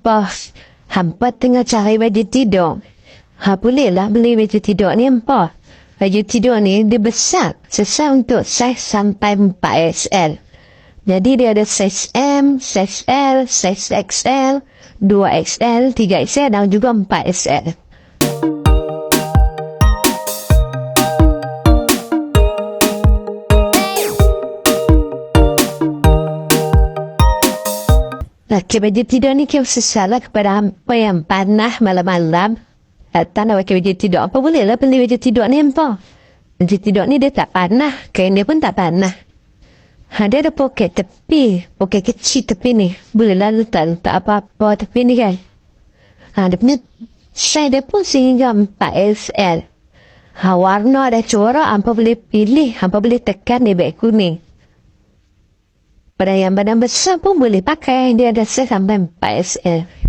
Apa? Hampa tengah cari baju tidur. Bolehlah beli baju tidur ni hampa. Baju tidur ni dia besar. Sesar untuk saiz sampai 4XL. Jadi dia ada saiz M, saiz L, saiz XL, 2XL, 3XL dan juga 4XL. Pakai baju tidur ni kau sesalah kepada hampa yang panah malam-malam. Tak nak pakai baju tidur. Apa bolehlah beli baju tidur ni hampa. Baju tidur ni dia tak panah. Kain dia pun tak panah. Dia ada poket tepi. Poket kecil tepi ni. Bolehlah letak apa-apa tepi ni kan. Dia punya size dia pun sehingga 4XL. Warna ada corak. Hampa boleh pilih. Hampa boleh tekan di beg kuning. Pada yang badan besar pun boleh pakai. Dia ada size sampai 4XL.